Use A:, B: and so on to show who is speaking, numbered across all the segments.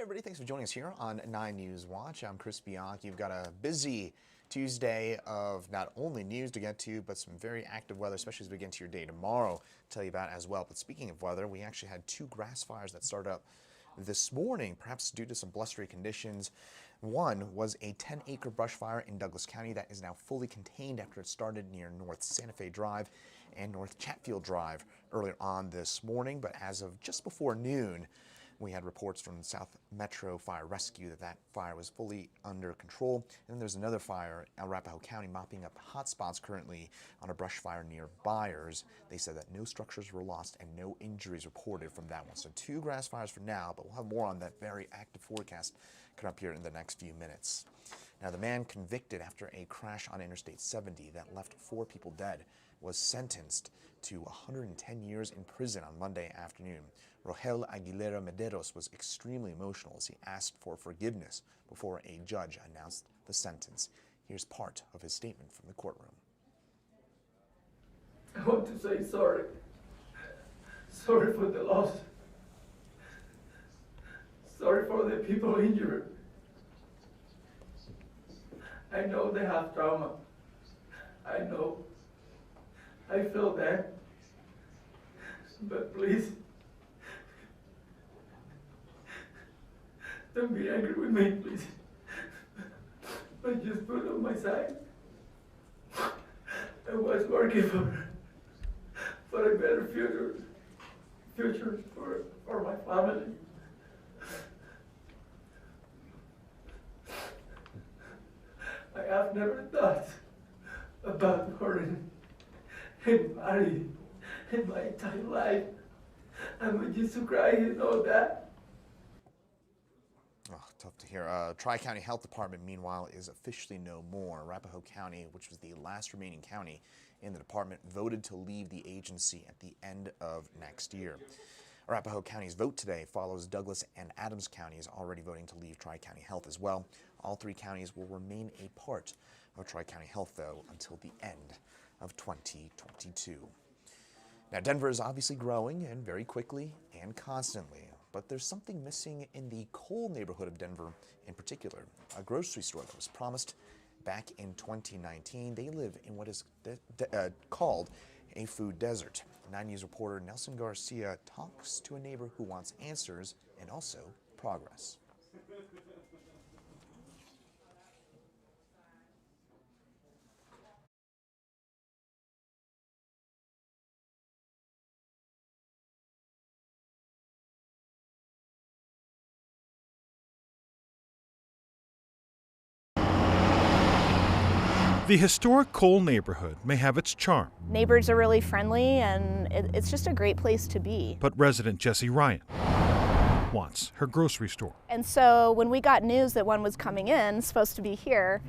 A: Hey everybody, thanks for joining us here on 9 News Watch. I'm Chris Bianchi. You've got a busy Tuesday of not only news to get to, but some very active weather, especially as we get into your day tomorrow, to tell you about as well. But speaking of weather, we actually had 2 grass fires that started up this morning, perhaps due to some blustery conditions. One was a 10-acre brush fire in Douglas County that is now fully contained after it started near North Santa Fe Drive and North Chatfield Drive earlier on this morning. But as of just before noon, we had reports from South Metro Fire Rescue that fire was fully under control. And then there's another fire in Arapahoe County mopping up hot spots currently on a brush fire near Byers. They said that no structures were lost and no injuries reported from that one. So 2 grass fires for now, but we'll have more on that very active forecast coming up here in the next few minutes. Now, the man convicted after a crash on Interstate 70 that left 4 people dead was sentenced to 110 years in prison on Monday afternoon. Rogel Aguilera Mederos was extremely emotional as he asked for forgiveness before a judge announced the sentence. Here's part of his statement from the courtroom.
B: I want to say sorry. Sorry for the loss. Sorry for the people injured. I know they have trauma. I know. I feel that. But please, don't be angry with me, please. But just put on my side. I was working for a better future for my family. I have never thought about hurting anybody in my entire life. I'm used to cry, you know that.
A: Oh, tough to hear. TriCounty Health Department, meanwhile, is officially no more. Arapahoe County, which was the last remaining county in the department, voted to leave the agency at the end of next year. Arapahoe County's vote today follows Douglas and Adams counties already voting to leave TriCounty Health as well. All 3 counties will remain a part of TriCounty Health, though, until the end of 2022. Now, Denver is obviously growing, and very quickly and constantly, but there's something missing in the Cole neighborhood of Denver in particular. A grocery store that was promised back in 2019. They live in what is called a food desert. 9 News reporter Nelson Garcia talks to a neighbor who wants answers and also progress.
C: The historic Cole neighborhood may have its charm.
D: Neighbors are really friendly, and it's just a great place to be.
C: But resident Jessie Ryan wants her grocery store.
D: And so when we got news that one was coming in, supposed to be here,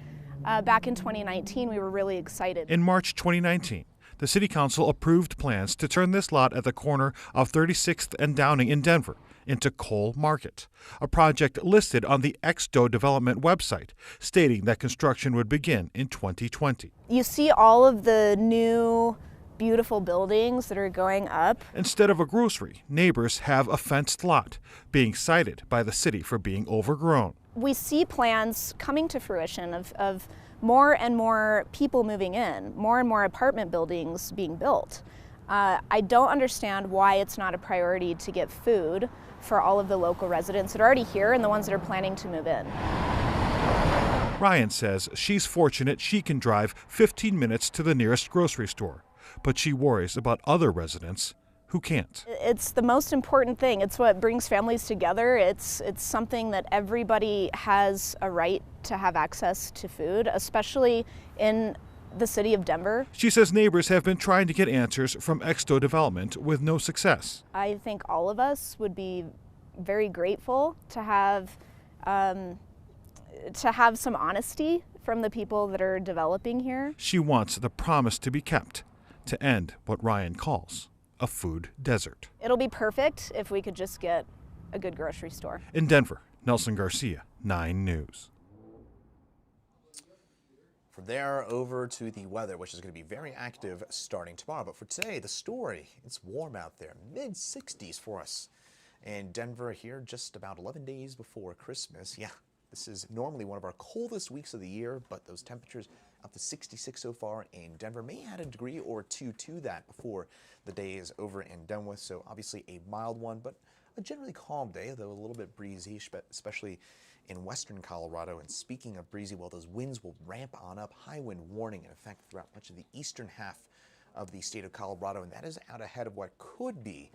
D: back in 2019, we were really excited.
C: In March 2019, the City Council approved plans to turn this lot at the corner of 36th and Downing in Denver into Cole Market, a project listed on the XDO Development website, stating that construction would begin in 2020.
D: You see all of the new, beautiful buildings that are going up.
C: Instead of a grocery, neighbors have a fenced lot, being cited by the city for being overgrown.
D: We see plans coming to fruition of more and more people moving in, more and more apartment buildings being built. I don't understand why it's not a priority to get food for all of the local residents that are already here and the ones that are planning to move in.
C: Ryan says she's fortunate she can drive 15 minutes to the nearest grocery store, but she worries about other residents who can't.
D: It's the most important thing. It's what brings families together. It's something that everybody has a right to have access to food, especially in the city of Denver.
C: She says neighbors have been trying to get answers from XDO Development with no success.
D: I think all of us would be very grateful to have some honesty from the people that are developing here.
C: She wants the promise to be kept to end what Ryan calls a food desert.
D: It'll be perfect if we could just get a good grocery store.
C: In Denver, Nelson Garcia, 9 News.
A: From there over to the weather, which is going to be very active starting tomorrow. But for today, the story, it's warm out there, mid-60s for us In Denver here, just about 11 days before Christmas. Yeah, this is normally one of our coldest weeks of the year, but those temperatures up to 66 so far in Denver. May add a degree or two to that before the day is over and done with. So obviously a mild one, but a generally calm day, though a little bit breezy, especially in western Colorado. And speaking of breezy, well, those winds will ramp on up. High wind warning in effect throughout much of the eastern half of the state of Colorado, and that is out ahead of what could be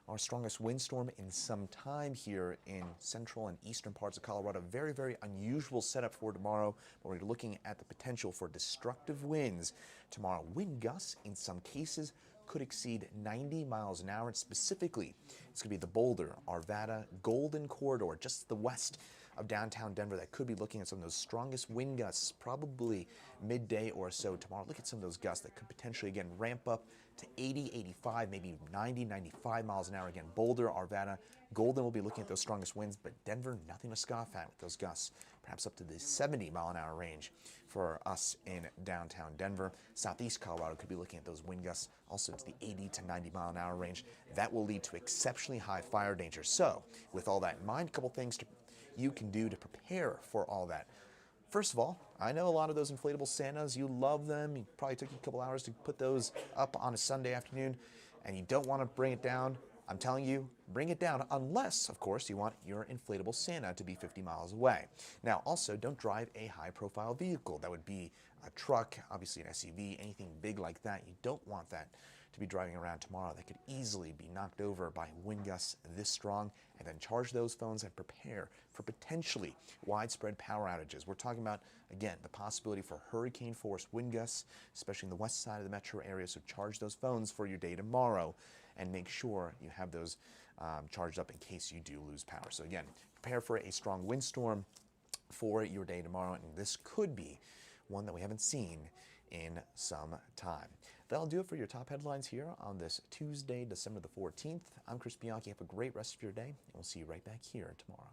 A: our strongest windstorm in some time here in central and eastern parts of Colorado. Very, very unusual setup for tomorrow, but we're looking at the potential for destructive winds tomorrow. Wind gusts in some cases could exceed 90 miles an hour. And specifically, it's going to be the Boulder, Arvada, Golden Corridor, just to the west of downtown Denver, that could be looking at some of those strongest wind gusts, probably midday or so tomorrow. Look at some of those gusts that could potentially, again, ramp up to 80, 85, maybe 90, 95 miles an hour. Again, Boulder, Arvada, Golden will be looking at those strongest winds, but Denver, nothing to scoff at with those gusts, perhaps up to the 70 mile an hour range for us in downtown Denver. Southeast Colorado could be looking at those wind gusts also to the 80 to 90 mile an hour range. That will lead to exceptionally high fire danger. So with all that in mind, a couple things you can do to prepare for all that. First of all, I know a lot of those inflatable Santas, you love them. You probably took a couple hours to put those up on a Sunday afternoon, and you don't want to bring it down. I'm telling you, bring it down, unless, of course, you want your inflatable Santa to be 50 miles away. Now, also, don't drive a high-profile vehicle. That would be a truck, obviously an SUV, anything big like that. You don't want that to be driving around tomorrow. That could easily be knocked over by wind gusts this strong. And then charge those phones and prepare for potentially widespread power outages. We're talking about, again, the possibility for hurricane-force wind gusts, especially in the west side of the metro area. So charge those phones for your day tomorrow and make sure you have those charged up in case you do lose power. So again, prepare for a strong windstorm for your day tomorrow, and this could be one that we haven't seen in some time. That'll do it for your top headlines here on this Tuesday, December the 14th. I'm Chris Bianchi. Have a great rest of your day, and we'll see you right back here tomorrow.